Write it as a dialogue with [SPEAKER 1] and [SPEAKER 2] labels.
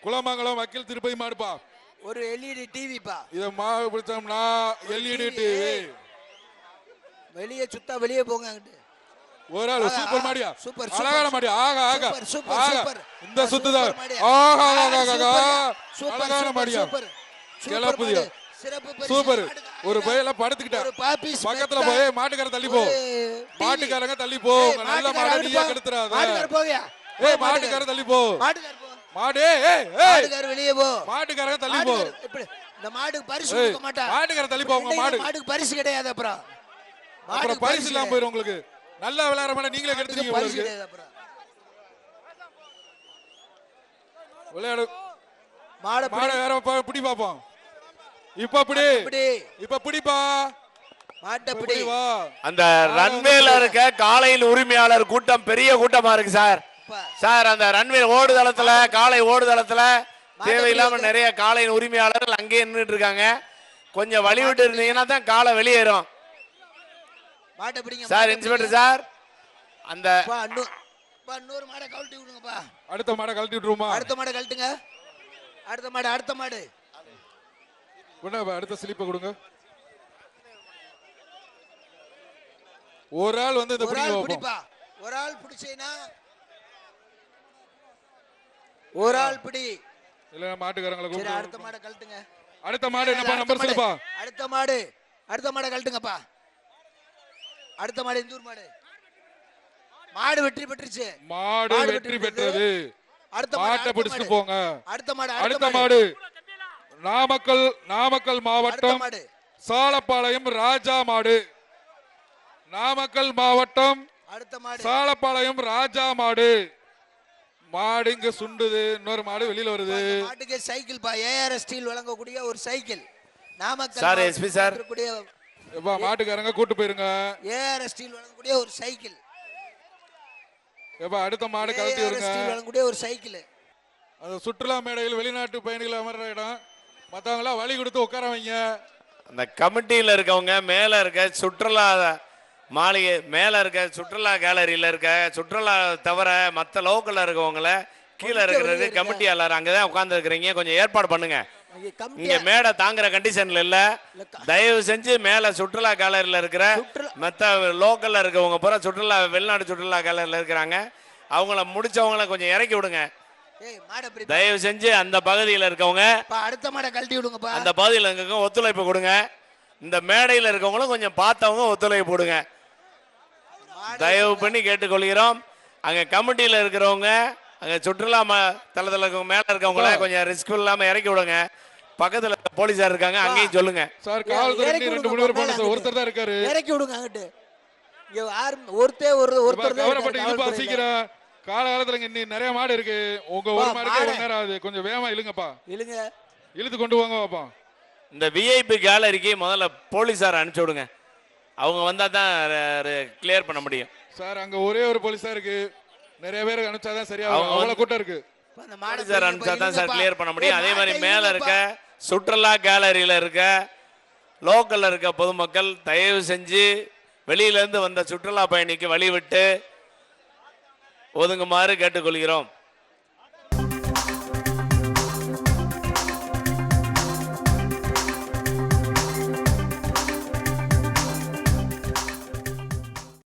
[SPEAKER 1] குலமங்கலம் வக்கீல் திருப்பதி மாடுப்பா.
[SPEAKER 2] ஒரு எல்இடி டிவிப்பா.
[SPEAKER 1] இத மாடு பிடிச்சோம்னா எல்இடி டிவி.
[SPEAKER 2] வெளியே சுத்தா வெளியே போங்க அங்கிட்டு.
[SPEAKER 1] ஒரு ஆள் சூப்பர் மாடியா.
[SPEAKER 2] சூப்பர்
[SPEAKER 1] அழகான மாடியா. ஆக ஆக
[SPEAKER 2] சூப்பர்.
[SPEAKER 1] இந்த சுத்துதான். ஆஹா அழகான மாடியா.
[SPEAKER 2] சூப்பர்
[SPEAKER 1] கிளப்புதியா. சூப்பர். ஒரு பையல படுத்துக்கிட்டா. பக்கத்துல போய் மாட்டுக்கார தள்ளி போ. மாட்டுக்காரங்க தள்ளி போ. நல்ல மாடு நீயே கெடுத்துறாத.
[SPEAKER 2] மாட்டுக்கார போவியா?
[SPEAKER 1] ஏய் மாட்டுக்கார தள்ளி போ.
[SPEAKER 2] மாட்டுக்கார போ.
[SPEAKER 1] மாடு ஏய்
[SPEAKER 2] மாட்டுக்கார வெளியே போ.
[SPEAKER 1] மாட்டுக்காரங்க தள்ளி போ.
[SPEAKER 2] இந்த மாடுக்கு பரிசு கொடுக்க மாட்டா.
[SPEAKER 1] மாட்டுக்கார தள்ளி போ. உங்க
[SPEAKER 2] மாடுக்கு பரிசு கிடையாது. அப்புறம்
[SPEAKER 1] பரிசு இல்லாம போயிரும் உங்களுக்கு. நல்லா விளையாடுற மாட நீங்களே கெடுத்துறீங்க உங்களுக்கு. விளையாடு மாட வேற பிடி பாப்போம். இப்ப பிடிப்பா
[SPEAKER 2] மாட்ட பிடி.
[SPEAKER 3] அந்த ரன்வேல இருக்க காளையின் உரிமையாளர் கூட்டம் பெரிய கூட்டமா இருக்கு சார். சார் அந்த ரன்வே ஓடுதளத்துல காளை ஓடுதளத்துல தேவையில்லாம நிறைய காளையின் உரிமையாளர்கள் அங்கேயே நின்றுட்டு இருக்காங்க. கொஞ்சம் வழி விட்டு இருந்தீங்கன்னா தான் காளை வெளியேறும் சார். இன்ஸ்பெக்டர் சார் அந்த
[SPEAKER 2] இன்னொரு மாடை கழட்டி விடுங்கப்பா.
[SPEAKER 1] அடுத்த மாடை கழட்டி விட்டுருமா?
[SPEAKER 2] அடுத்த மாடை கழட்டுங்க. அடுத்த மாடு
[SPEAKER 1] அடுத்த ஸ்லிப்பை கொடுங்க. ஒரு ஆள் வந்து
[SPEAKER 2] பிடிப்பா. ஒரு ஆள் பிடிச்சேனா ஒரு ஆள் பிடி.
[SPEAKER 1] இல்ல மாட்டுக்காரங்களை கூப்பிடு.
[SPEAKER 2] அடுத்த மாடை கழட்டுங்க.
[SPEAKER 1] அடுத்த மாடு என்னப்பா நம்பர் சொல்லுப்பா.
[SPEAKER 2] அடுத்த மாடை கழட்டுங்கப்பா. அடுத்த மாடு இந்தூர் மாடு. மாடு வெற்றி பெற்றுச்சு.
[SPEAKER 1] மாடு வெற்றி பெற்றது.
[SPEAKER 2] அடுத்த
[SPEAKER 1] மாட்டை பிடிச்சு போங்க.
[SPEAKER 2] அடுத்த
[SPEAKER 1] மாடு நாமக்கல் மாவட்டம் சாலப்பாளையம் ராஜா மாடு. நாமக்கல் மாவட்டம் சாலப்பாளையம் ராஜா மாடு. மாடு இங்க சுண்டுது. இன்னொரு மாடு வெளியில வருது.
[SPEAKER 2] மாட்டுக்கு சைக்கிள் பா. ஏஆர்எஸ் ஸ்டீல் வழங்கக்கூடிய ஒரு cycle. Namakkal
[SPEAKER 3] sir SP sir
[SPEAKER 1] மாட்டுக்காரங்க கூட்டு போயிருங்க.
[SPEAKER 2] ஏஆர்எஸ் ஸ்டீல் வழங்கக்கூடிய ஒரு சைக்கிள்.
[SPEAKER 1] அடுத்த மாடு கழட்டி வருங்க.
[SPEAKER 2] வழங்கக்கூடிய ஒரு சைக்கிள்.
[SPEAKER 1] அது சுற்றுலா மேடையில் வெளிநாட்டு பயணிகள் அமர்ற இடம். மற்றவங்களாம் வழி கொடுத்து உட்கார வைங்க.
[SPEAKER 3] அந்த கமிட்டியில் இருக்கவங்க மேல இருக்க சுற்றுலா மாளிகை மேல இருக்க சுற்றுலா கேலரியில இருக்க சுற்றுலா தவிர மற்ற லோக்கல்ல இருக்கவங்கள கீழே இருக்கிறது கமிட்டியாளர் அங்கதான் உட்கார்ந்து இருக்கிறீங்க. கொஞ்சம் ஏற்பாடு பண்ணுங்க. இங்க மேடை தாங்குற கண்டிஷன்ல இல்ல. தயவு செஞ்சு மேல சுற்றுலா கேலரியில இருக்கிற மற்ற லோக்கல்ல இருக்கவங்க பூரா சுற்றுலா வெளிநாடு சுற்றுலா கேலரியில இருக்கிறாங்க. அவங்கள முடிச்சவங்கள கொஞ்சம் இறக்கி விடுங்க தயவு செஞ்சு. அந்த பகுதியில் இருக்கவங்க
[SPEAKER 2] அடுத்த மாடை கழட்டி விடுங்கப்பா.
[SPEAKER 3] அந்த பகுதியில் இருக்கவங்க ஒத்துழைப்பு கொடுங்க. இந்த மேடையில் இருக்கவங்களும் கொஞ்சம் பார்த்தவங்க ஒத்துழைப்பு கொடுங்க தயவு பண்ணி கேட்டுக்கொள்கிறோம். அங்க கமிட்டியில இருக்கிறவங்க அங்க சுற்றுலா தளத்துல மேல இருக்கவங்கள கொஞ்சம் ரிஸ்க் இல்லாம இறக்கி விடுங்க. பக்கத்துல போலீஸார் இருக்காங்க அங்கேயும் சொல்லுங்க.
[SPEAKER 1] சார் காவல்துறை 2 பேர் போன ஒருத்தர் தான் இருக்காரு.
[SPEAKER 2] இறக்கி விடுங்க அங்கிட்டு. ஒருத்தர்
[SPEAKER 1] கவரப்பட்டு இழுப்பா சீக்கிரம். காலகாலத்துல இங்க நிறைய மாடு இருக்கு. உங்க ஒரு மாடுக்கு ஒரு நேரம் ஆகுது. கொஞ்சம் வேகமா இழுங்கப்பா. இழுத்து கொண்டு வாங்க பாப்பா.
[SPEAKER 3] இந்த விஐபி கேலரிக்கு முதல்ல போலீஸார் அனுப்பிச்சு விடுங்க. அவங்க வந்தா தான் கிளியர் பண்ண முடியும்.
[SPEAKER 1] சார் அங்க ஒரே ஒரு போலீஸா இருக்கு. நிறைய பேர் அனுப்பிச்சாதான் சரியா. அவ்வளவு கூட்டம் இருக்கு.
[SPEAKER 3] போலீஸார் அனுப்பிச்சா தான் சார் கிளியர் பண்ண முடியும். அதே மாதிரி மேல இருக்க சுற்றுலா கேலரியில இருக்க லோக்கல்ல இருக்க பொதுமக்கள் தயவு செஞ்சு வெளியில இருந்து வந்த சுற்றுலா பயணிக்கு வழி விட்டு ஒதுங்குமாறு கேட்டுக்கொள்கிறோம்.